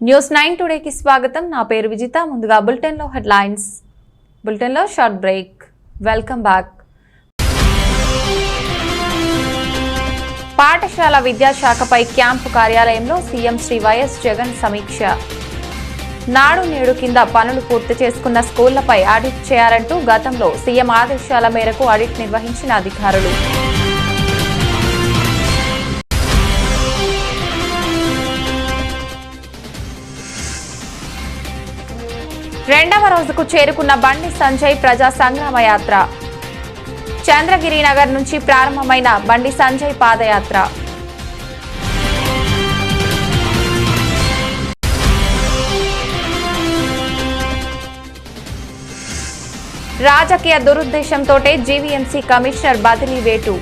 News 9 టుడేకి స్వాగతం. నా పేరు విజిత. ముందుగా బులెటిన్ లో హెడ్లైన్స్. బులెటిన్ లో షార్ట్ బ్రేక్. Welcome back. పాఠశాల విద్యాశాఖపై క్యాంపు కార్యాలయంలో సీఎం శ్రీ వైఎస్ జగన్ సమీక్ష. నాడు నేడు కింద పనులు పూర్తి చేసుకున్న స్కూళ్లపై ఆడిట్ చేయాలంటూ గతంలో సీఎం ఆదేశాల మేరకు ఆడిట్ నిర్వహించిన అధికారులు. రెండవ రోజుకు చేరుకున్న బండి సంజయ్ ప్రజా సంగ్రామ యాత్ర. చంద్రగిరి నగర్ నుంచి ప్రారంభమైన బండి సంజయ్ పాదయాత్ర రాజకీయ దురుద్దేశంతోటే జీవీఎంసీ కమిషనర్ బదిలీ వేటు.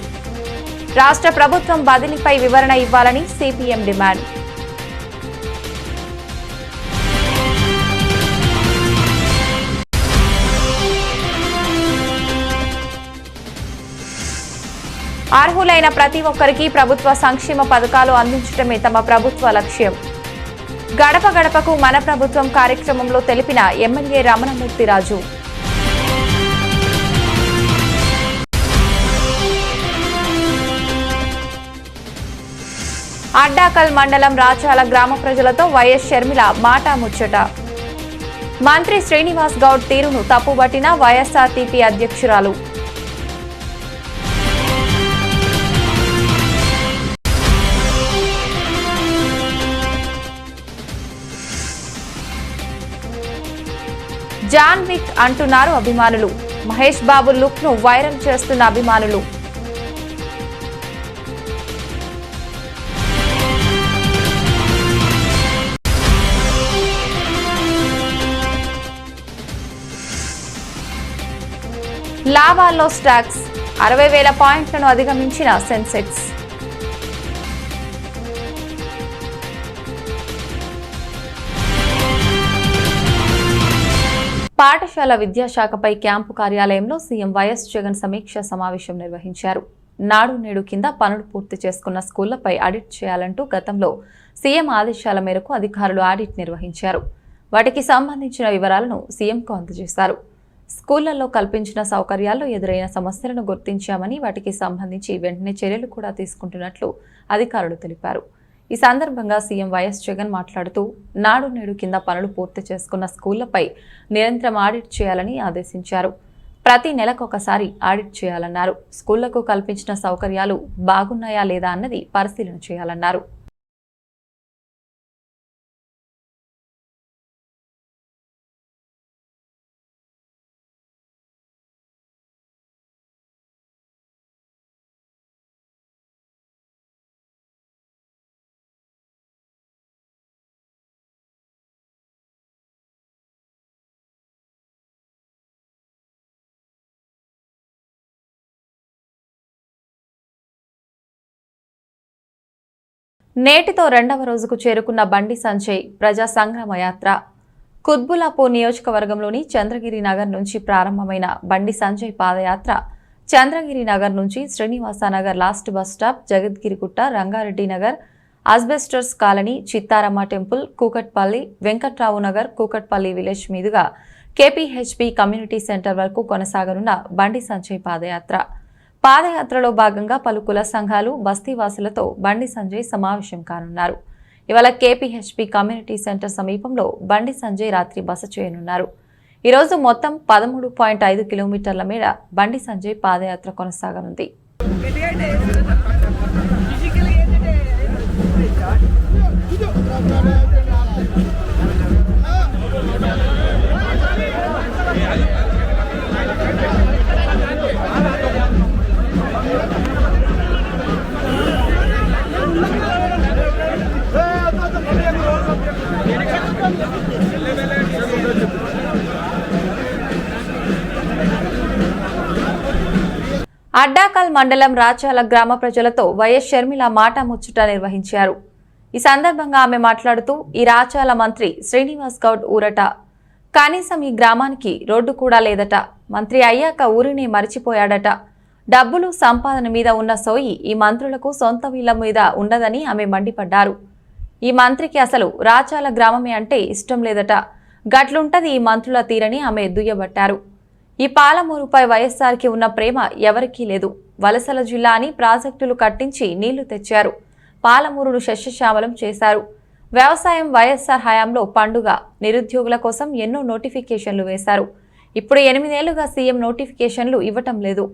రాష్ట్ర ప్రభుత్వం బదిలీపై వివరణ ఇవ్వాలని సిపిఎం డిమాండ్. అర్హులైన ప్రతి ఒక్కరికి ప్రభుత్వ సంక్షేమ పథకాలు అందించడమే తమ ప్రభుత్వ లక్ష్యం. గడప గడపకు మన ప్రభుత్వం కార్యక్రమంలో తెలిపిన ఎమ్మెల్యే రమణమూర్తిరాజు. అడ్డాకల్ మండలం రాచాల గ్రామ ప్రజలతో వైఎస్ షర్మిల మాటా ముచ్చట. మంత్రి శ్రీనివాస్ గౌడ్ తీరును తప్పుబట్టిన వైఎస్ఆర్టీపీ అధ్యక్షురాలు. జాన్ విక్ అంటున్నారు అభిమానులు. మహేష్ బాబు లుక్ ను వైరల్ చేస్తున్న అభిమానులు. లాభాల్లో స్టాక్స్ 60,000 పాయింట్లను అధిగమించిన సెన్సెక్స్. పాఠశాల విద్యాశాఖపై క్యాంపు కార్యాలయంలో సీఎం వైఎస్ జగన్ సమీక్ష సమావేశం నిర్వహించారు. నాడు నేడు కింద పనులు పూర్తి చేసుకున్న స్కూళ్లపై ఆడిట్ చేయాలంటూ గతంలో సీఎం ఆదేశాల మేరకు అధికారులు ఆడిట్ నిర్వహించారు. వాటికి సంబంధించిన వివరాలను సీఎంకు అందజేశారు. స్కూళ్లలో కల్పించిన సౌకర్యాల్లో ఎదురైన సమస్యలను గుర్తించామని వాటికి సంబంధించి వెంటనే చర్యలు కూడా తీసుకుంటున్నట్లు అధికారులు తెలిపారు. ఈ సందర్భంగా సీఎం వైఎస్ జగన్ మాట్లాడుతూ నాడు నేడు కింద పనులు పూర్తి చేసుకున్న స్కూళ్లపై నిరంతరం ఆడిట్ చేయాలని ఆదేశించారు. ప్రతి నెలకొకసారి ఆడిట్ చేయాలన్నారు. స్కూళ్లకు కల్పించిన సౌకర్యాలు బాగున్నాయా లేదా అన్నది పరిశీలన చేయాలన్నారు. నేటితో రెండవ రోజుకు చేరుకున్న బండి సంజయ్ ప్రజా సంగ్రామ యాత్ర. కుత్బుల్లాపూర్ నియోజకవర్గంలోని చంద్రగిరి నగర్ నుంచి ప్రారంభమైన బండి సంజయ్ పాదయాత్ర చంద్రగిరి నగర్ నుంచి Srinivasanagar last bus stop, Jagadgirigutta, Rangareddy Nagar, asbestos colony, Chittaramma temple, Kukatpally, Venkatrao Nagar, Kukatpally village మీదుగా కేపీహెచ్పీ కమ్యూనిటీ సెంటర్ వరకు కొనసాగనున్న బండి సంజయ్ పాదయాత్ర. పాదయాత్రలో భాగంగా పలు కుల సంఘాలు, బస్తీవాసులతో బండి సంజయ్ సమావేశం కానున్నారు. ఇవాళ కేపీహెచ్పీ కమ్యూనిటీ సెంటర్ సమీపంలో బండి సంజయ్ రాత్రి బస చేయనున్నారు. ఈరోజు మొత్తం 13.5 కిలోమీటర్ల మేర బండి సంజయ్ పాదయాత్ర కొనసాగనుంది. అడ్డాకల్ మండలం రాచాల గ్రామ ప్రజలతో వైఎస్ షర్మిల మాటా ముచ్చట నిర్వహించారు. ఈ సందర్భంగా ఆమె మాట్లాడుతూ ఈ రాచాల మంత్రి శ్రీనివాస్ గౌడ్ ఊరట. కనీసం ఈ గ్రామానికి రోడ్డు కూడా లేదట. మంత్రి అయ్యాక ఊరిని మరిచిపోయాడట. డబ్బులు సంపాదన మీద ఉన్న సోయి ఈ మంత్రులకు సొంత వీళ్ల మీద ఉండదని ఆమె మండిపడ్డారు. ఈ మంత్రికి అసలు రాచాల గ్రామమే అంటే ఇష్టం లేదట. గట్లుంటది ఈ మంత్రుల తీరని ఆమె దుయ్యబట్టారు. ఈ పాలమూరుపై వైఎస్ఆర్కి ఉన్న ప్రేమ ఎవరికీ లేదు. వలసల జిల్లా అని ప్రాజెక్టులు కట్టించి నీళ్లు తెచ్చారు. పాలమూరును శస్యశ్యామలం చేశారు. వ్యవసాయం వైఎస్ఆర్ హయాంలో పండుగ. నిరుద్యోగుల కోసం ఎన్నో నోటిఫికేషన్లు వేశారు. ఇప్పుడు 8 ఏళ్లుగా సీఎం నోటిఫికేషన్లు ఇవ్వటం లేదు.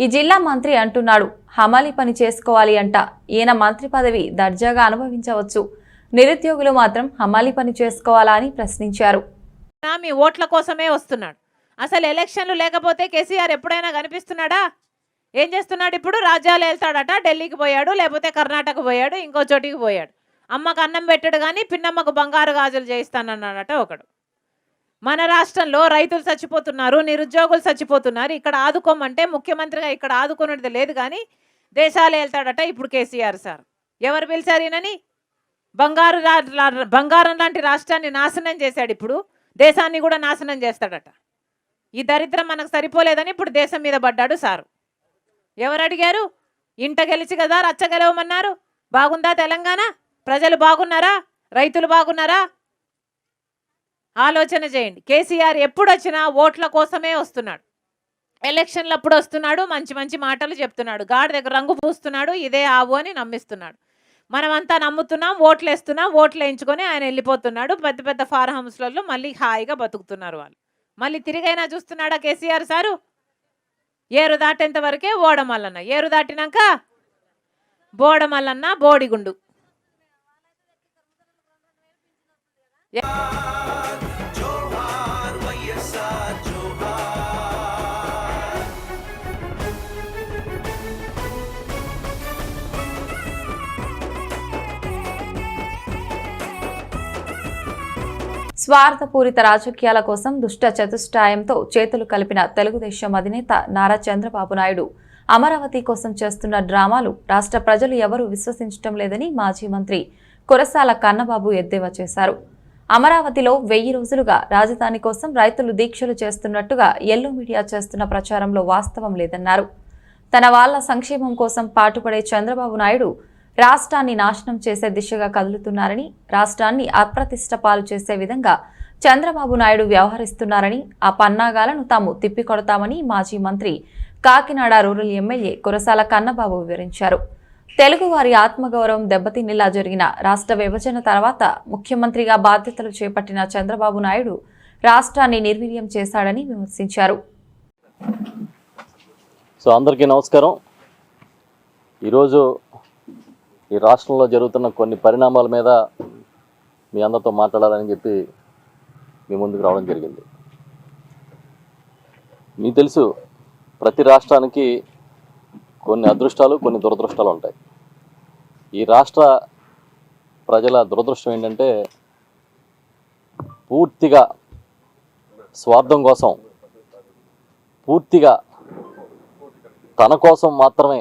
ఈ జిల్లా మంత్రి అంటున్నాడు హమాలి పని చేసుకోవాలి అంట. ఈయన మంత్రి పదవి దర్జాగా అనుభవించవచ్చు, నిరుద్యోగులు మాత్రం హమాలి పని చేసుకోవాలా అని ప్రశ్నించారు. మీ ఓట్ల కోసమే వస్తున్నాడు. అసలు ఎలక్షన్లు లేకపోతే కేసీఆర్ ఎప్పుడైనా కనిపిస్తున్నాడా? ఏం చేస్తున్నాడు? ఇప్పుడు రాజ్యాలు వెళ్తాడట, ఢిల్లీకి పోయాడు, లేకపోతే కర్ణాటక పోయాడు, ఇంకో చోటికి పోయాడు. అమ్మకు అన్నం పెట్టాడు కానీ పిన్నమ్మకు బంగారు గాజులు చేయిస్తానన్నాడట ఒకడు. మన రాష్ట్రంలో రైతులు చచ్చిపోతున్నారు, నిరుద్యోగులు చచ్చిపోతున్నారు. ఇక్కడ ఆదుకోమంటే ముఖ్యమంత్రిగా ఇక్కడ ఆదుకునేది లేదు కానీ దేశాలు వెళ్తాడట ఇప్పుడు కేసీఆర్ సార్. ఎవరు పిలిచారు ఈయనని? బంగారం లాంటి రాష్ట్రాన్ని నాశనం చేశాడు, ఇప్పుడు దేశాన్ని కూడా నాశనం చేస్తాడట. ఈ దరిద్రం మనకు సరిపోలేదని ఇప్పుడు దేశం మీద పడ్డాడు సారు. ఎవరు అడిగారు? ఇంట గెలిచి కదా రచ్చ గెలవమన్నారు. బాగుందా తెలంగాణ? ప్రజలు బాగున్నారా? రైతులు బాగున్నారా? ఆలోచన చేయండి. కేసీఆర్ ఎప్పుడు వచ్చినా ఓట్ల కోసమే వస్తున్నాడు. ఎలక్షన్లు అప్పుడు వస్తున్నాడు, మంచి మంచి మాటలు చెప్తున్నాడు, గాడి దగ్గర రంగు పూస్తున్నాడు, ఇదే ఆవు అని నమ్మిస్తున్నాడు. మనమంతా నమ్ముతున్నాం, ఓట్లు వేస్తున్నాం, ఓట్లు వేయించుకొని ఆయన వెళ్ళిపోతున్నాడు. పెద్ద పెద్ద ఫార్మ్ హౌస్లలో మళ్ళీ హాయిగా బతుకుతున్నారు వాళ్ళు. మళ్ళీ తిరిగైనా చూస్తున్నాడా కేసీఆర్ సారు? ఏరు దాటేంత వరకే ఓడమల్లన్న, ఏరు దాటినాక బోడమల్లన్న బోడిగుండు. స్వార్థపూరిత రాజకీయాల కోసం దుష్ట చతుష్టయంతో చేతులు కలిపిన తెలుగుదేశం అధినేత నారా చంద్రబాబు నాయుడు అమరావతి కోసం చేస్తున్న డ్రామాలు రాష్ట్ర ప్రజలు ఎవరూ విశ్వసించడం లేదని మాజీ మంత్రి కురసాల కన్నబాబు ఎద్దేవా చేశారు. అమరావతిలో 1000 రోజులుగా రాజధాని కోసం రైతులు దీక్షలు చేస్తున్నట్టుగా ఎల్లో మీడియా చేస్తున్న ప్రచారంలో వాస్తవం లేదన్నారు. తన వాళ్ల సంక్షేమం కోసం పాటుపడే చంద్రబాబు నాయుడు రాష్ట్రాన్ని నాశనం చేసే దిశగా కదులుతున్నారని, రాష్ట్రాన్ని అప్రతిష్ట పాలు చేసే విధంగా చంద్రబాబు నాయుడు వ్యవహరిస్తున్నారని, ఆ పన్నాగాలను తాము తిప్పికొడతామని మాజీ మంత్రి కాకినాడ రూరల్ ఎమ్మెల్యే కురసాల కన్నబాబు వివరించారు. తెలుగువారి ఆత్మగౌరవం దెబ్బతినేలా జరిగిన రాష్ట్ర విభజన తర్వాత ముఖ్యమంత్రిగా బాధ్యతలు చేపట్టిన చంద్రబాబు నాయుడు రాష్ట్రాన్ని నిర్వీర్యం చేశాడని విమర్శించారు. అందరికీ నమస్కారం. ఈరోజు ఈ రాష్ట్రంలో జరుగుతున్న కొన్ని పరిణామాల మీద మీ అందరితో మాట్లాడాలని చెప్పి మీ ముందుకు రావడం జరిగింది. మీకు తెలుసు, ప్రతి రాష్ట్రానికి కొన్ని అదృష్టాలు, కొన్ని దురదృష్టాలు ఉంటాయి. ఈ రాష్ట్ర ప్రజల దురదృష్టం ఏంటంటే పూర్తిగా స్వార్థం కోసం, పూర్తిగా తన కోసం మాత్రమే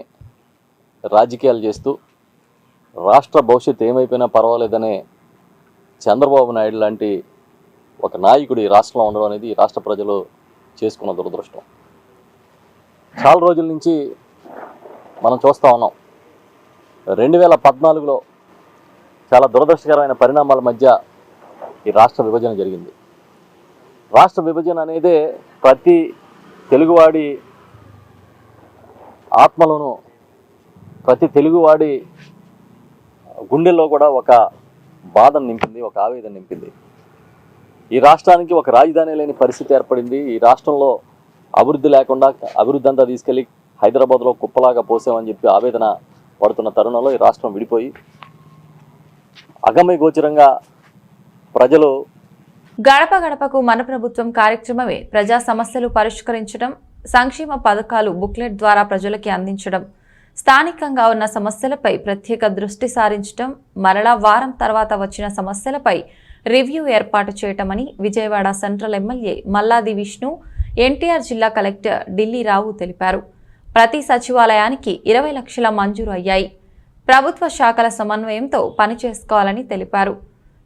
రాజకీయాలు చేస్తూ రాష్ట్ర భవిష్యత్తు ఏమైపోయినా పర్వాలేదనే చంద్రబాబు నాయుడు లాంటి ఒక నాయకుడు ఈ రాష్ట్రంలో ఉండడం అనేది ఈ రాష్ట్ర ప్రజలు చేసుకున్న దురదృష్టం. చాలా రోజుల నుంచి మనం చూస్తూ ఉన్నాం. 2014లో చాలా దురదృష్టకరమైన పరిణామాల మధ్య ఈ రాష్ట్ర విభజన జరిగింది. రాష్ట్ర విభజన అనేదే ప్రతి తెలుగువాడి ఆత్మలోనూ, ప్రతి తెలుగువాడి గుండెల్లో కూడా ఒక బాధను నింపింది, ఒక ఆవేదన నింపింది. ఈ రాష్ట్రానికి ఒక రాజధాని లేని పరిస్థితి ఏర్పడింది. ఈ రాష్ట్రంలో అభివృద్ధి లేకుండా అభివృద్ధి అంతా తీసుకెళ్ళి హైదరాబాద్లో కుప్పలాగా పోసామని చెప్పి ఆవేదన పడుతున్న తరుణంలో ఈ రాష్ట్రం విడిపోయి అగమ్య గోచరంగా ప్రజలు గడప గడపకు మన ప్రభుత్వం కార్యక్రమమే ప్రజా సమస్యలు పరిష్కరించడం, సంక్షేమ పథకాలు బుక్లెట్ ద్వారా ప్రజలకి అందించడం, స్థానికంగా ఉన్న సమస్యలపై ప్రత్యేక దృష్టి సారించడం, మరలా వారం తర్వాత వచ్చిన సమస్యలపై రివ్యూ ఏర్పాటు చేయటమని విజయవాడ సెంట్రల్ ఎమ్మెల్యే మల్లాది విష్ణు, ఎన్టీఆర్ జిల్లా కలెక్టర్ ఢిల్లీ రావు తెలిపారు. ప్రతి సచివాలయానికి 20 లక్షల మంజూరు అయ్యాయి. ప్రభుత్వ శాఖల సమన్వయంతో పనిచేసుకోవాలని తెలిపారు.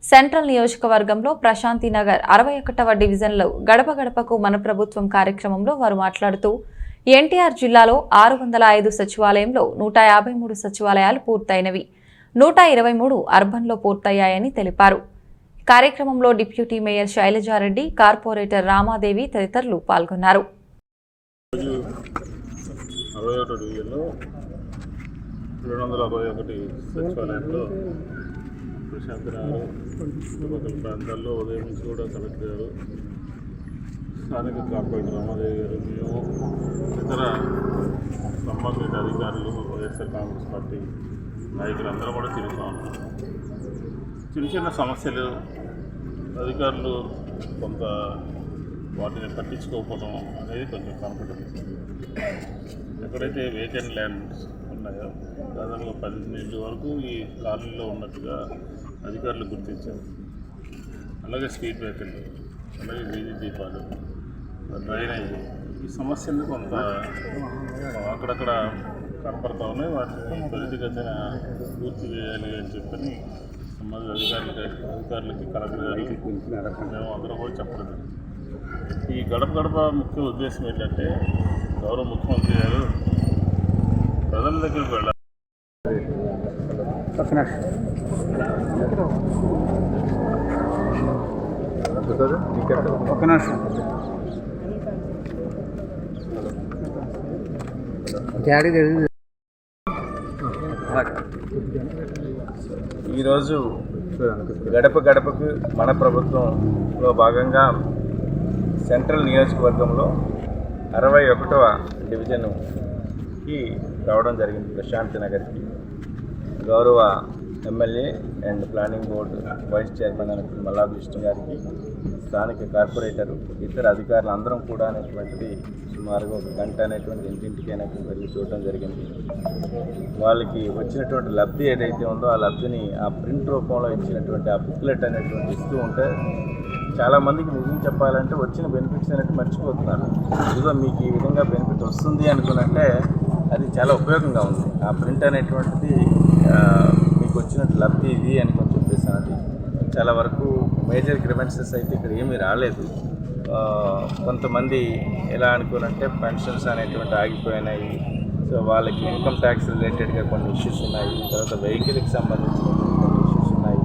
సెంట్రల్ నియోజకవర్గంలో ప్రశాంతినగర్ 61వ డివిజన్లో గడప గడపకు మన ప్రభుత్వం కార్యక్రమంలో వారు మాట్లాడుతూ ఎన్టీఆర్ జిల్లాలో 605 సచివాలయంలో 153 సచివాలయాలు పూర్తయినవి. 123 అర్బన్లో పూర్తయ్యాయని తెలిపారు. కార్యక్రమంలో deputy mayor Sailaja Reddy, corporator Ramadevi తదితరులు పాల్గొన్నారు. 61 డివిజన్లో 261 సచివాలయంలో ప్రశాంత్ నగర్ చుట్టుపక్కల ప్రాంతాల్లో ఉదయం నుంచి కూడా కలెక్టర్ గారు, స్థానిక కార్పొరేటర్ రామాదేవి గారు, మేము ఇతర సంబంధిత అధికారులు, వైఎస్ఆర్ కాంగ్రెస్ పార్టీ నాయకులందరూ కూడా తిరుగుతూ ఉన్నాం. చిన్న చిన్న సమస్యలు అధికారులు కొంత వాటిని పట్టించుకోకపోవడం అనేది కొంచెం కనపడుతుంది. ఎక్కడైతే వేకెంట్ ల్యాండ్స్ ఉన్నాయో దాదాపుగా 18 వరకు ఈ కాలనీలో ఉన్నట్టుగా అధికారులు గుర్తించారు. అలాగే స్ట్రీట్ బ్రేకర్లు, అలాగే వీధి దీపాలు, డ్రైనేజ్, ఈ సమస్యలు కొంత అక్కడక్కడ కనపడతా ఉన్నాయి. వాటిని త్వరితగతిన పూర్తి చేయాలి అని చెప్పని సంబంధిత అధికారులకి కలెక్టర్ గారు మేము అందరం కూడా చెప్పడం. ఈ గడప గడప ముఖ్య ఉద్దేశం ఏంటంటే గౌరవ ముఖ్యమంత్రి గారు ప్రజల దగ్గరికి వెళ్ళాలి. ఈరోజు గడప గడపకు మన ప్రభుత్వంలో భాగంగా సెంట్రల్ నియోజకవర్గంలో 61వ డివిజన్కి రావడం జరిగింది. ప్రశాంత్ నగర్కి గౌరవ MLA and planning board vice chairman అయినటువంటి మల్లాది విష్ణు గారికి, స్థానిక కార్పొరేటరు, ఇతర అధికారులు అందరం కూడా అనేటువంటిది సుమారుగా 1 గంట అనేటువంటి ఇంటింటికి అనేటువంటి వెళ్ళి చూడడం జరిగింది. వాళ్ళకి వచ్చినటువంటి లబ్ధి ఏదైతే ఉందో ఆ లబ్ధిని ఆ ప్రింట్ రూపంలో ఇచ్చినటువంటి ఆ బుక్లెట్ అనేటువంటి ఇస్తూ ఉంటే చాలామందికి నిజం చెప్పాలంటే వచ్చిన బెనిఫిట్స్ అనేవి మర్చిపోతున్నారు. ఇదిగో మీకు ఈ విధంగా బెనిఫిట్ వస్తుంది అనుకున్నంటే అది చాలా ఉపయోగంగా ఉంది. ఆ ప్రింట్ అనేటువంటిది మీకు వచ్చినట్టు లబ్ధి ఇది అనుకొని చెప్పేసి అది చాలా వరకు మేజర్ గ్రివెన్సెస్ అయితే ఇక్కడ ఏమీ రాలేదు. కొంతమంది ఎలా అనుకోనంటే పెన్షన్స్ అనేటువంటి ఆగిపోయినాయి. సో వాళ్ళకి ఇన్కమ్ ట్యాక్స్ రిలేటెడ్గా కొన్ని ఇష్యూస్ ఉన్నాయి. తర్వాత వెహికల్కి సంబంధించిన కొన్ని ఇష్యూస్ ఉన్నాయి.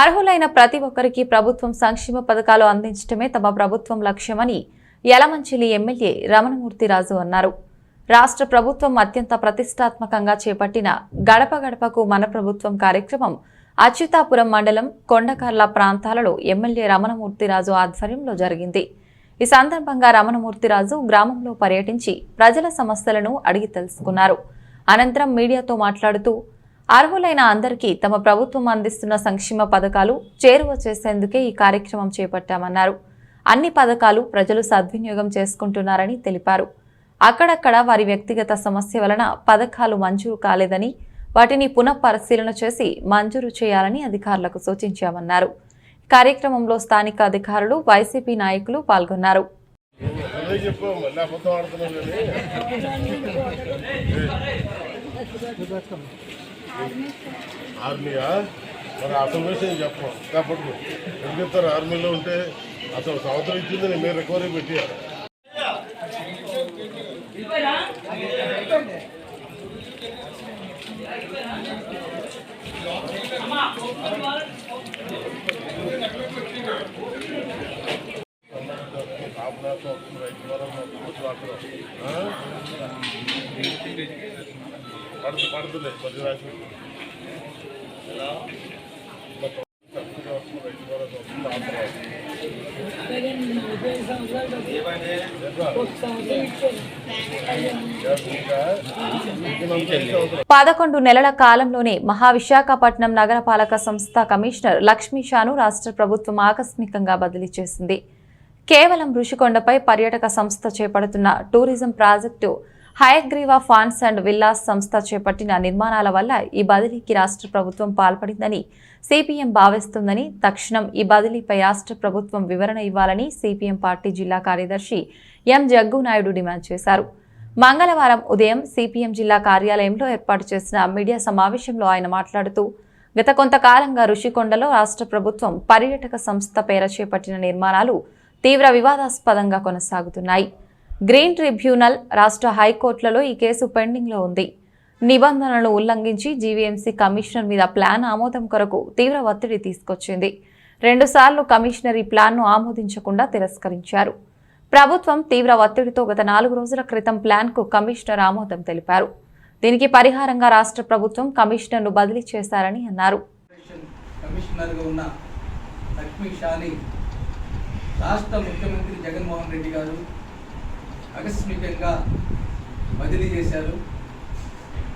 అర్హులైన ప్రతి ఒక్కరికి ప్రభుత్వం సంక్షేమ పథకాలు అందించడమే తమ ప్రభుత్వం లక్ష్యమని యలమంచిలి ఎమ్మెల్యే రమణమూర్తిరాజు అన్నారు. రాష్ట్ర ప్రభుత్వం అత్యంత ప్రతిష్టాత్మకంగా చేపట్టిన గడప గడపకు మన ప్రభుత్వం కార్యక్రమం అచ్యుతాపురం మండలం కొండకర్ల ప్రాంతాలలో ఎమ్మెల్యే రమణమూర్తిరాజు ఆధ్వర్యంలో జరిగింది. ఈ సందర్భంగా రమణమూర్తిరాజు గ్రామంలో పర్యటించి ప్రజల సమస్యలను అడిగి తెలుసుకున్నారు. అనంతరం మీడియాతో మాట్లాడుతూ అర్హులైన అందరికీ తమ ప్రభుత్వం అందిస్తున్న సంక్షేమ పథకాలు చేరువ చేసేందుకే ఈ కార్యక్రమం చేపట్టామన్నారు. అన్ని పథకాలు ప్రజలు సద్వినియోగం చేసుకుంటున్నారని తెలిపారు. అక్కడక్కడ వారి వ్యక్తిగత సమస్య వలన పథకాలు మంజూరు కాలేదని వాటిని పునఃపరిశీలన చేసి మంజూరు చేయాలని అధికారులకు సూచించామన్నారు. కార్యక్రమంలో స్థానిక అధికారులు, వైసీపీ నాయకులు పాల్గొన్నారు. ఆర్మీయా మరి అసలు విషయం చెప్పం కాబట్టి ఎందుకు చెప్తారు? ఆర్మీలో ఉంటే అసలు సంవత్సరం ఇచ్చింది నేను మీరు రికవరీ పెట్టారు. పడుతుంది కొద్ది రాసి పదకొండు నెలల కాలంలోనే మహావిశాఖపట్నం నగరపాలక సంస్థ కమిషనర్ లక్ష్మీషాను రాష్ట్ర ప్రభుత్వం ఆకస్మికంగా బదిలీ చేసింది. కేవలం రుషికొండపై పర్యాటక సంస్థ చేపడుతున్న tourism project Hayagriva farms and villas సంస్థ చేపట్టిన నిర్మాణాల వల్ల ఈ బదిలీకి రాష్ట్ర ప్రభుత్వం పాల్పడిందని సిపిఎం భావిస్తుందని, తక్షణం ఈ బదిలీపై రాష్ట్ర ప్రభుత్వం వివరణ ఇవ్వాలని సిపిఎం పార్టీ జిల్లా కార్యదర్శి ఎం జగ్గునాయుడు డిమాండ్ చేశారు. మంగళవారం ఉదయం సిపిఎం జిల్లా కార్యాలయంలో ఏర్పాటు చేసిన మీడియా సమావేశంలో ఆయన మాట్లాడుతూ, గత కొంతకాలంగా రుషికొండలో రాష్ట్ర ప్రభుత్వం పర్యాటక సంస్థ పేర చేపట్టిన నిర్మాణాలు తీవ్ర వివాదాస్పదంగా కొనసాగుతున్నాయి. గ్రీన్ ట్రిబ్యునల్, రాష్ట్ర హైకోర్టులలో ఈ కేసు పెండింగ్లో ఉంది. నిబంధనలను ఉల్లంఘించి జీవీఎంసీ కమిషనర్ మీద ప్లాన్ ఆమోదం కొరకు తీవ్ర ఒత్తిడి తీసుకొచ్చింది. 2 సార్లు కమిషనర్ ఈ ప్లాన్ను ఆమోదించకుండా తిరస్కరించారు. ప్రభుత్వం తీవ్ర ఒత్తిడితో గత 4 రోజుల క్రితం ప్లాన్కు కమిషనర్ ఆమోదం తెలిపారు. దీనికి పరిహారంగా రాష్ట్ర ప్రభుత్వం కమిషనర్ను బదిలీ చేశారని అన్నారు. కమిషనర్గా ఉన్న లక్ష్మీ షాని రాష్ట్ర ముఖ్యమంత్రి జగన్మోహన్ రెడ్డి గారు ఆకస్మికంగా బదిలీ చేశారు.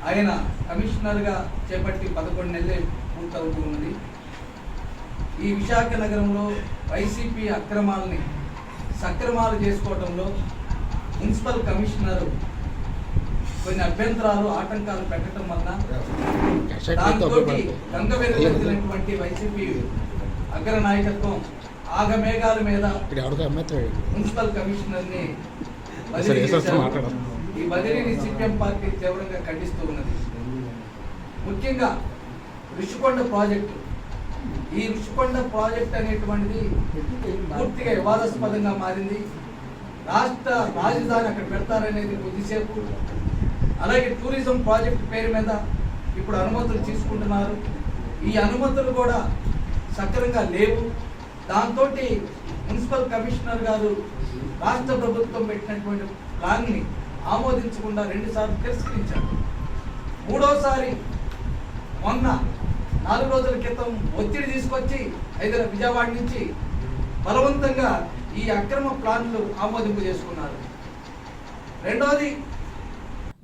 ఆయన కమిషనర్గా చేపట్టి 11 నెలలే పూర్తవుతూ ఉన్నది. ఈ విశాఖ నగరంలో వైసీపీ అక్రమాలని సక్రమాలు చేసుకోవడంలో మున్సిపల్ కమిషనర్ కొన్ని అభ్యంతరాలు ఆటంకాలు పెట్టడం వల్ల దాంతో గంగవెల్లినటువంటి వైసీపీ అగ్ర నాయకత్వం ఆగమేఘాల మీద మున్సిపల్ కమిషనర్ని బదిలీ చేశారు. ఈ బదిలీని సిపిఎం పార్టీ తీవ్రంగా ఖండిస్తూ ఉన్నది. ముఖ్యంగా ఋషికొండ ప్రాజెక్టు, ఈ ఋషికొండ ప్రాజెక్ట్ అనేటువంటిది పూర్తిగా వివాదాస్పదంగా మారింది. రాష్ట్ర రాజధాని అక్కడ పెడతారనేది కొద్దిసేపు, అలాగే టూరిజం ప్రాజెక్ట్ పేరు మీద ఇప్పుడు అనుమతులు తీసుకుంటున్నారు. ఈ అనుమతులు కూడా సక్రమంగా లేవు. దాంతో మున్సిపల్ కమిషనర్ గారు రాష్ట్ర ప్రభుత్వం పెట్టినటువంటి ప్లాన్ని ఆమోదించకుండా 2 సార్లు తిరస్కరించారు. 3వసారి మొన్న 4 రోజుల క్రితం ఒత్తిడి తీసుకొచ్చి విజయవాడ నుంచి బలవంతంగా ఈ అక్రమ ప్లాన్లు ఆమోదింపు చేసుకున్నారు. రెండోది,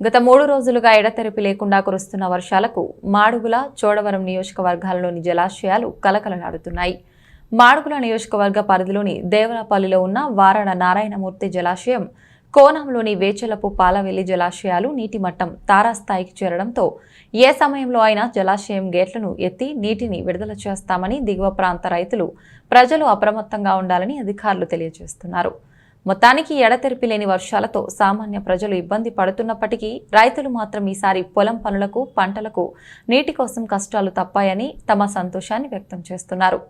గత 3 రోజులుగా ఎడతెరిపి లేకుండా కురుస్తున్న వర్షాలకు మాడుగుల, చోడవరం నియోజకవర్గాల్లోని జలాశయాలు కలకలలాడుతున్నాయి. మాడుగుల నియోజకవర్గ పరిధిలోని దేవరాపల్లిలో ఉన్న వారణ నారాయణమూర్తి జలాశయం, కోనంలోని వేచలపు పాలవెల్లి జలాశయాలు నీటి మట్టం తారాస్థాయికి చేరడంతో ఏ సమయంలో అయినా జలాశయం గేట్లను ఎత్తి నీటిని విడుదల చేస్తామని దిగువ ప్రాంత రైతులు, ప్రజలు అప్రమత్తంగా ఉండాలని అధికారులు తెలియజేస్తున్నారు. మొత్తానికి ఎడతెరిపి లేని వర్షాలతో సామాన్య ప్రజలు ఇబ్బంది పడుతున్నప్పటికీ రైతులు మాత్రం ఈసారి పొలం పనులకు, పంటలకు నీటి కోసం కష్టాలు తప్పాయని తమ సంతోషాన్ని వ్యక్తం చేస్తున్నారు.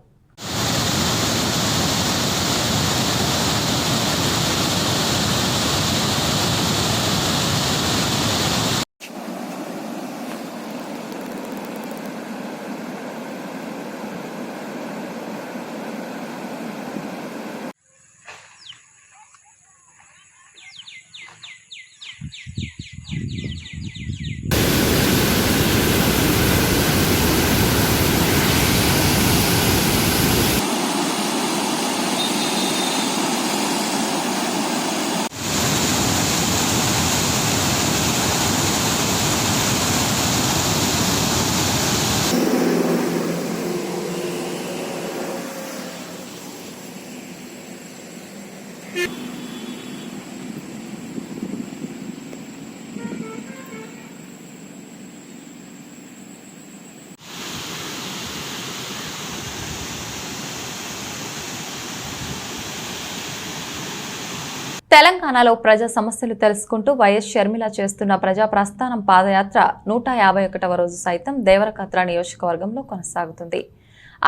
తెలంగాణలో ప్రజా సమస్యలు తెలుసుకుంటూ వైఎస్ షర్మిల చేస్తున్న ప్రజా ప్రస్థానం పాదయాత్ర 151వ రోజు సైతం దేవరకద్ర నియోజకవర్గంలో కొనసాగుతుంది.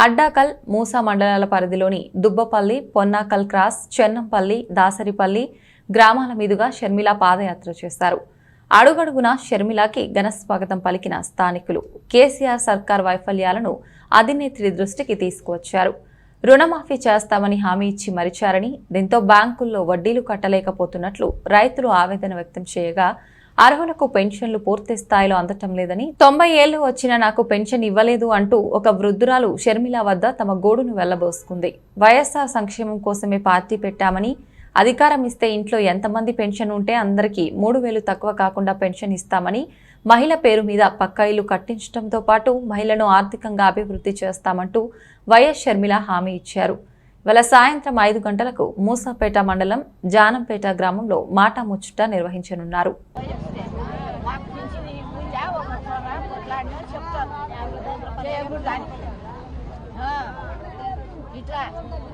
అడ్డాకల్, మూసా మండలాల పరిధిలోని దుబ్బపల్లి, పొన్నాకల్ క్రాస్, చెన్నంపల్లి, దాసరిపల్లి గ్రామాల మీదుగా షర్మిల పాదయాత్ర చేశారు. అడుగడుగున షర్మిలకి ఘన స్వాగతం పలికిన స్థానికులు కేసీఆర్ సర్కార్ వైఫల్యాలను అధినేత్రి దృష్టికి తీసుకువచ్చారు. రుణమాఫీ చేస్తామని హామీ ఇచ్చి మరిచారని, దీంతో బ్యాంకుల్లో వడ్డీలు కట్టలేకపోతున్నట్లు రైతులు ఆవేదన వ్యక్తం చేయగా, అర్హులకు పెన్షన్లు పూర్తి స్థాయిలో అందటం లేదని, 90 ఏళ్లు వచ్చినా నాకు పెన్షన్ ఇవ్వలేదు అంటూ ఒక వృద్ధురాలు షర్మిల వద్ద తమ గోడును వెళ్లబోసుకుంది. వైఎస్ఆర్ సంక్షేమం కోసమే పార్టీ పెట్టామని, అధికారం ఇస్తే ఇంట్లో ఎంతమంది పెన్షన్ ఉంటే అందరికీ 3000 తక్కువ కాకుండా పెన్షన్ ఇస్తామని, మహిళ పేరు మీద పక్కా ఇల్లు కట్టించడంతో పాటు మహిళను ఆర్థికంగా అభివృద్ధి చేస్తామంటూ వైఎస్ షర్మిల హామీ ఇచ్చారు. ఇవాళ సాయంత్రం 5 గంటలకు మూసాపేట మండలం జానంపేట గ్రామంలో మాటా ముచ్చట నిర్వహించనున్నారు. ఇట్లా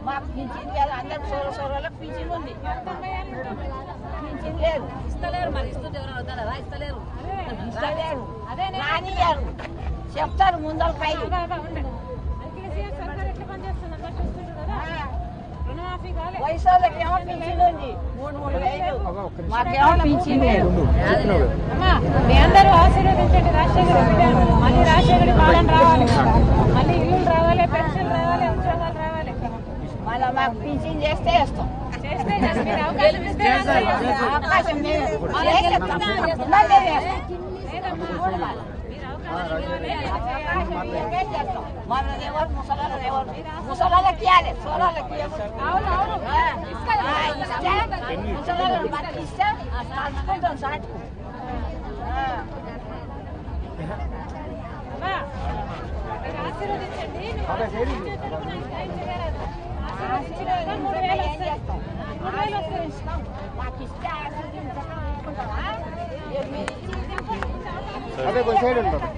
మాకు పింఛన్ కాదు, అందరికి సోరలకు పింఛన్ ఉంది, పింఛన్ లేదు, ఇస్తలేరు. మరి ఇస్తుంటే ఎవరైనా వద్దారా? ఇస్తలేరు, ఇస్తలేరు, రానియారు, చెప్తారు ముందర పై వయసు వాళ్ళకేమో పింఛన్ ఉంది 3,000 మాకేమో పింఛన్ లేదు. మీ అందరూ ఆశీర్వదించండి రాజశేఖర్ బిడ్డను. మళ్ళీ రాజశేఖర్ పాలన రావాలి, మళ్ళీ ఇల్లు రావాలి, పెన్షన్ రావాలి, ఉద్యోగాలు రావాలి. మళ్ళీ మాకు పింఛన్ చేస్తే ఇస్తాం. చేస్తే కదా మీరు అవకాశం ఇస్తే అవకాశం ముసలాళ్ళకి ఇవ్వాలి, సోలాళ్ళకి ముసలాళ్ళని బట్టి ఇస్తే కలుసుకుంటాం సాటుకు. ఆశీర్వదించండి. మాకు ఇస్తే అదే కొంచెం సైడ్ ఉంటుంది.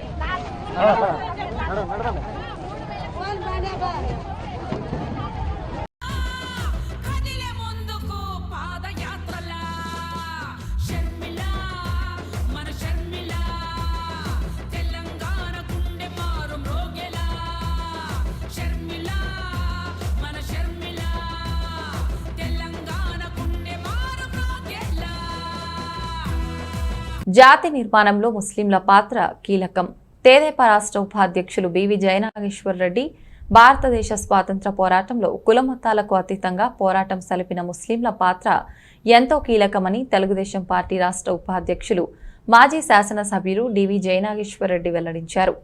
జాతి నిర్మాణంలో ముస్లింల పాత్ర కీలకం. తెదేపా రాష్ట్ర ఉపాధ్యక్షులు బివి జయనాగేశ్వర్ రెడ్డి భారతదేశ స్వాతంత్ర పోరాటంలో కులమతాలకు అతీతంగా పోరాటం సలిపిన ముస్లింల పాత్ర ఎంతో కీలకమని తెలుగుదేశం పార్టీ రాష్ట్ర ఉపాధ్యక్షులు మాజీ శాసనసభ్యులు డివి జయనాగేశ్వర్ రెడ్డి వెల్లడించారు.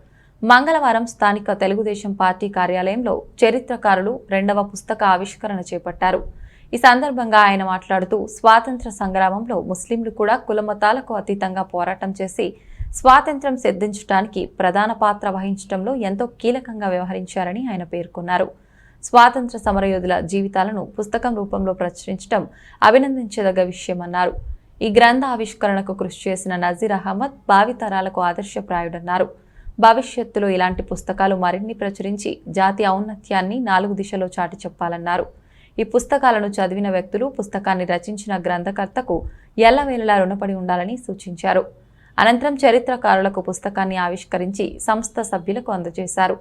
మంగళవారం స్థానిక తెలుగుదేశం పార్టీ కార్యాలయంలో చరిత్రకారులు 2వ పుస్తక ఆవిష్కరణ చేపట్టారు. ఈ సందర్భంగా ఆయన మాట్లాడుతూ స్వాతంత్ర సంగ్రామంలో ముస్లింలు కూడా కులమతాలకు అతీతంగా పోరాటం చేసి స్వాతంత్ర్యం సిద్ధించడానికి ప్రధాన పాత్ర వహించడంలో ఎంతో కీలకంగా వ్యవహరించారని ఆయన పేర్కొన్నారు. స్వాతంత్ర సమరయోధుల జీవితాలను పుస్తకం రూపంలో ప్రచురించడం అభినందించదగ్గ విషయమన్నారు. ఈ గ్రంథ ఆవిష్కరణకు కృషి చేసిన నజీర్ అహ్మద్ భావితరాలకు ఆదర్శప్రాయుడన్నారు. భవిష్యత్తులో ఇలాంటి పుస్తకాలు మరిన్ని ప్రచురించి జాతి ఔన్నత్యాన్ని 4 దిశలో చాటి చెప్పాలన్నారు. ఈ పుస్తకాలను చదివిన వ్యక్తులు పుస్తకాన్ని రచించిన గ్రంథకర్తకు ఎల్లవేళలా రుణపడి ఉండాలని సూచించారు. అనంతరం చరిత్రకారులకు పుస్తకాన్ని ఆవిష్కరించి సంస్థ సభ్యులకు అందజేశారు.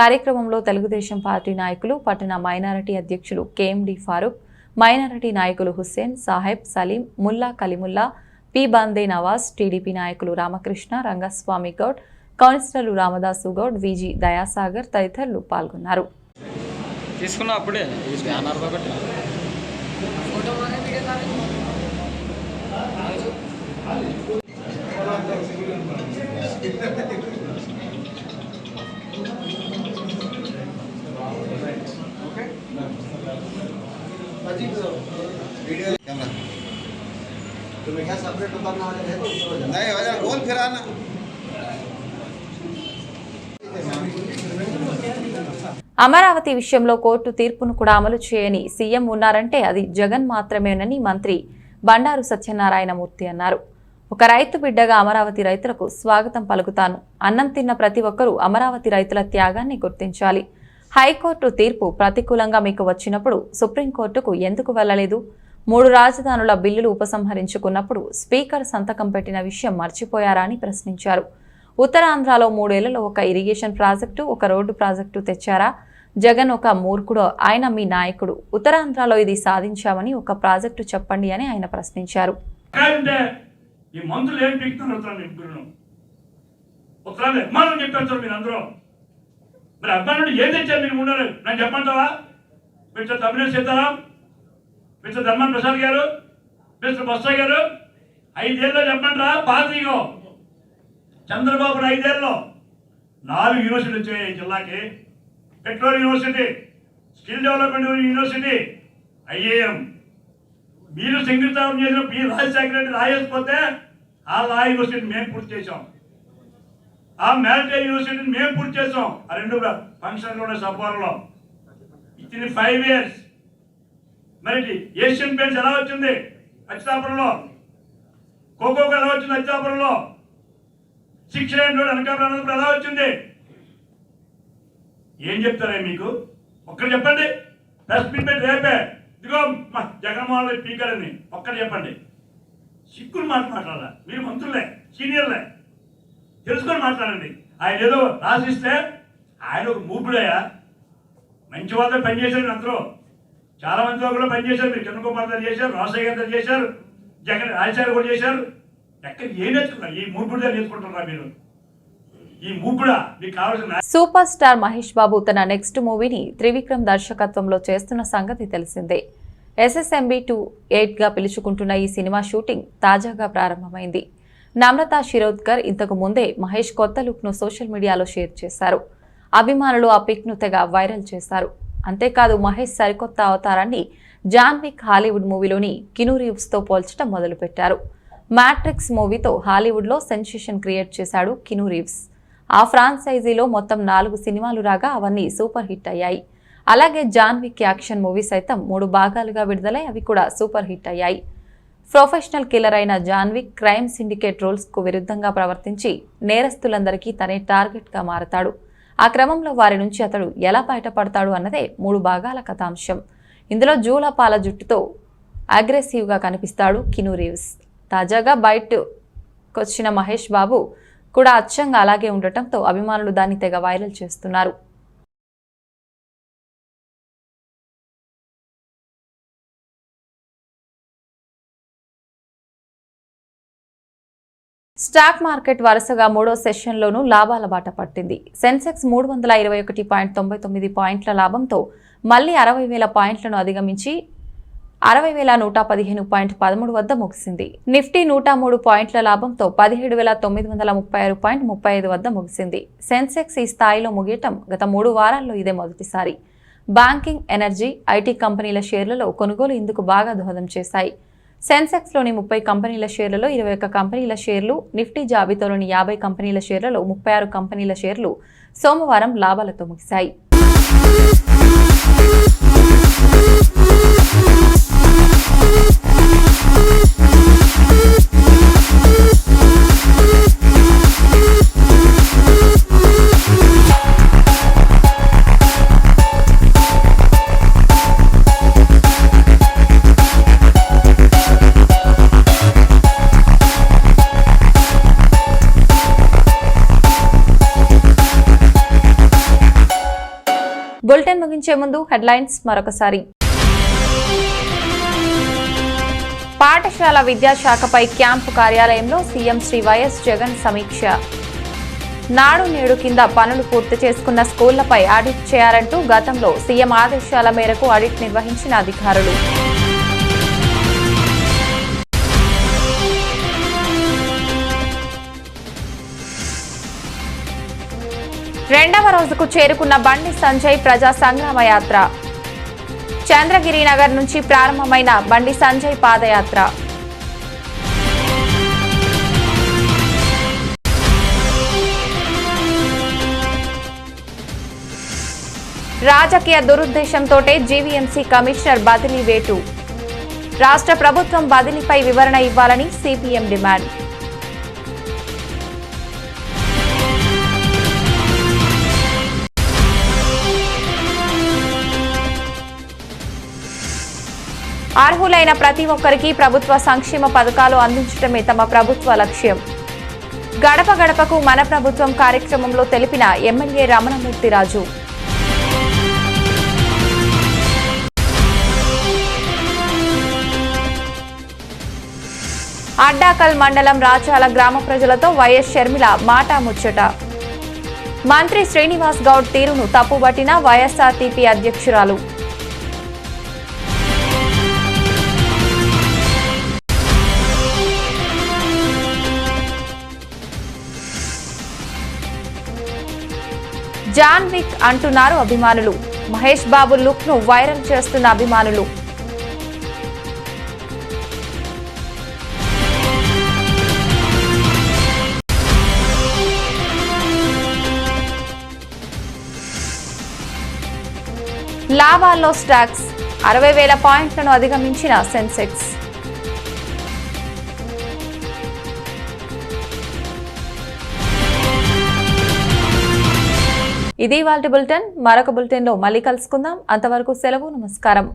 కార్యక్రమంలో తెలుగుదేశం పార్టీ నాయకులు, పట్టణ మైనారిటీ అధ్యక్షులు కేఎండి ఫారూక్, మైనారిటీ నాయకులు హుస్సేన్, సాహెబ్, సలీం, ముల్లా కలీముల్లా, పి బందే నవాజ్, టీడీపీ నాయకులు రామకృష్ణ, రంగస్వామి గౌడ్, కౌన్సిలర్లు రామదాసు గౌడ్, విజి దయాసాగర్ తదితరులు పాల్గొన్నారు. తీసుకున్నా అప్పుడే नहीं वजह गोल फिराना అమరావతి విషయంలో కోర్టు తీర్పును కూడా అమలు చేయని సీఎం ఉన్నారంటే అది జగన్ మాత్రమేనని మంత్రి బండారు సత్యనారాయణమూర్తి అన్నారు. ఒక రైతు బిడ్డగా అమరావతి రైతులకు స్వాగతం పలుకుతాను. అన్నం తిన్న ప్రతి ఒక్కరూ అమరావతి రైతుల త్యాగాన్ని గుర్తించాలి. హైకోర్టు తీర్పు ప్రతికూలంగా మీకు వచ్చినప్పుడు సుప్రీంకోర్టుకు ఎందుకు వెళ్లలేదు? 3 రాజధానుల బిల్లులు ఉపసంహరించుకున్నప్పుడు స్పీకర్ సంతకం పెట్టిన విషయం మర్చిపోయారా అని ప్రశ్నించారు. ఉత్తరాంధ్రలో 3 ఏళ్లలో ఒక ఇరిగేషన్ ప్రాజెక్టు, ఒక రోడ్డు ప్రాజెక్టు తెచ్చారా? జగన్ ఒక మూర్ఖుడు, ఆయన మీ నాయకుడు. ఉత్తరాంధ్రలో ఇది సాధించామని ఒక ప్రాజెక్టు చెప్పండి అని ఆయన ప్రశ్నించారు. ఈ మంత్రులు ఏం పీకుతున్నారు? ఉత్తరాంధ్ర అభిమానం చెప్పేస్తారు మీరు అందరూ. మరి అభిమానుడు ఏం తెచ్చారు మీరు? ఉన్నారు నాకు చెప్పంటావా? మిస్టర్ తమిళ సీతారాం, మిస్టర్ ధర్మాన్ ప్రసాద్ గారు, మిస్టర్ బొత్స గారు 5 ఏళ్ళలో చెప్పంటారా? పాతిగో చంద్రబాబు 5 ఏళ్ళలో 4 యూనివర్సిటీలు వచ్చాయి జిల్లాకి. Petrol university, skill development university, IAM. మీరు శంకుస్థాపన చేసిన పి రాజశేఖర రెడ్డి రాయేసిపోతే ఆ లా యూనివర్సిటీని మేము పూర్తి చేసాం. ఆ మ్యారిటైమ్ యూనివర్సిటీని మేము పూర్తి చేసాం. ఆ 2 ఫంక్షన్లు ఉన్నాయి సబ్వారంలో. ఇచ్చిన 5 years. మరి ఏషియన్ పెయింట్స్ ఎలా వచ్చింది అచ్యుతాపురంలో? కోకోకు ఎలా వచ్చింది అచ్యుతాపురంలో? 6 lane రోడ్ అనకాపల్లి ఎలా వచ్చింది? ఏం చెప్తారా మీకు? ఒక్కరు చెప్పండి. ప్రెస్ మీట్ పెట్టి రేపే ఇదిగో మా జగన్మోహన్ రెడ్డి స్పీకర్ అని ఒక్కరు చెప్పండి. సిక్కులు మాట్లాడాలా? మీరు మంత్రులే, సీనియర్లే, తెలుసుకొని మాట్లాడండి. ఆయన ఏదో రాసిస్తే ఆయన ఒక మూర్ఖుడయ్యా. మంచి వాళ్ళతో పనిచేసాడు అందరూ. చాలా మందితో కూడా పనిచేశారు. మీరు కిరణ్ కుమార్ గారు చేశారు, రాజశేఖర్ గారు చేశారు, జగన్ రాజశేఖర్ కూడా చేశారు. ఎక్కడ ఏం నేర్చుకున్నారు? ఈ మూపుడుగా నేర్చుకుంటున్నారా మీరు? ఈ మూపుడా మీకు కావాల్సిన సూపర్ స్టార్ మహేష్ బాబు తన నెక్స్ట్ మూవీని త్రివిక్రమ్ దర్శకత్వంలో చేస్తున్న సంగతి తెలిసిందే. SSMB 28గా పిలుచుకుంటున్న ఈ సినిమా షూటింగ్ తాజాగా ప్రారంభమైంది. నమ్రతా శిరోద్కర్ ఇంతకు ముందే మహేష్ కొత్త లుక్ను సోషల్ మీడియాలో షేర్ చేశారు. అభిమానులు ఆ పిక్ను తెగ వైరల్ చేశారు. అంతేకాదు మహేష్ సరికొత్త అవతారాన్ని జాన్ విక్ హాలీవుడ్ మూవీలోని కిను రీవ్స్తో పోల్చడం మొదలుపెట్టారు. మ్యాట్రిక్స్ మూవీతో హాలీవుడ్లో సెన్సేషన్ క్రియేట్ చేశాడు కిను రీవ్స్. ఆ ఫ్రాంచైజీలో మొత్తం 4 సినిమాలు రాగా అవన్నీ సూపర్ హిట్ అయ్యాయి. అలాగే జాన్ విక్ యాక్షన్ మూవీ సైతం 3 భాగాలుగా విడుదలై అవి కూడా సూపర్ హిట్ అయ్యాయి. ప్రొఫెషనల్ కిల్లర్ అయిన జాన్ విక్ క్రైమ్ సిండికేట్ రూల్స్కు విరుద్ధంగా ప్రవర్తించి నేరస్తులందరికీ తనే టార్గెట్గా మారతాడు. ఆ క్రమంలో వారి నుంచి అతడు ఎలా బయటపడతాడు అన్నదే 3 భాగాల కథాంశం. ఇందులో జూలపాల జుట్టుతో అగ్రెసివ్గా కనిపిస్తాడు కిను రీవ్స్. తాజాగా బయటకొచ్చిన మహేష్ బాబు కూడా అచ్చంగా అలాగే ఉండటంతో అభిమానులు దాన్ని తెగ వైరల్ చేస్తున్నారు. స్టాక్ మార్కెట్ వరుసగా 3వ సెషన్లోనూ లాభాల బాట పట్టింది. సెన్సెక్స్ 321.99 పాయింట్ల లాభంతో మళ్లీ 60,000 పాయింట్లను అధిగమించి 60,115.13 వద్ద ముగిసింది. నిఫ్టీ 103 పాయింట్ల లాభంతో 17,936.35 వద్ద ముగిసింది. సెన్సెక్స్ ఈ స్థాయిలో ముగియటం గత 3 వారాల్లో ఇదే మొదటిసారి. బ్యాంకింగ్, ఎనర్జీ, ఐటీ కంపెనీల షేర్లలో కొనుగోలు ఇందుకు బాగా దోహదం చేశాయి. సెన్సెక్స్లోని 30 కంపెనీల షేర్లలో 21 కంపెనీల షేర్లు, నిఫ్టీ జాబితాలోని 50 కంపెనీల షేర్లలో 36 కంపెనీల షేర్లు సోమవారం లాభాలతో ముగిశాయి. బులెటిన్ ముగించే ముందు హెడ్లైన్స్ మరొకసారి. పాఠశాల విద్యాశాఖపై క్యాంపు కార్యాలయంలో సీఎం శ్రీ వైఎస్ జగన్ సమీక్ష. నాడు నేడు కింద పనులు పూర్తి చేసుకున్న స్కూళ్లపై ఆడిట్ చేయాలంటూ గతంలో సీఎం ఆదేశాల మేరకు ఆడిట్ నిర్వహించిన అధికారులు. రెండవ రోజుకు చేరుకున్న బండి సంజయ్ ప్రజా సంగ్రామ యాత్ర. చంద్రగిరి నగర్ నుంచి ప్రారంభమైన బండి సంజయ్ పాదయాత్ర రాజకీయ దురుద్దేశంతోటే జీవీఎంసీ కమిషనర్ బదిలీ వేటు. రాష్ట్ర ప్రభుత్వం బదిలీపై వివరణ ఇవ్వాలని సిపిఎం డిమాండ్. అర్హులైన ప్రతి ఒక్కరికి ప్రభుత్వ సంక్షేమ పథకాలు అందించడమే తమ ప్రభుత్వ లక్ష్యం. గడప గడపకు మన ప్రభుత్వం కార్యక్రమంలో తెలిపిన ఎమ్మెల్యే రమణమూర్తిరాజు. అడ్డాకల్ మండలం రాచాల గ్రామ ప్రజలతో వైఎస్ షర్మిల మాటా ముచ్చట. మంత్రి శ్రీనివాస్ గౌడ్ తీరును తప్పుబట్టిన వైఎస్ఆర్టీపీ అధ్యక్షురాలు. జాన్ విక్ అంటున్నారు అభిమానులు. మహేష్ బాబు లుక్ ను వైరల్ చేస్తున్న అభిమానులు. లాభాల్లో స్టాక్స్ 60,000 పాయింట్లను అధిగమించిన సెన్సెక్స్. ఇది ఇవాల్టి బులెటిన్. మరొక బులెటిన్లో మళ్ళీ కలుసుకుందాం. అంతవరకు సెలవు. నమస్కారం.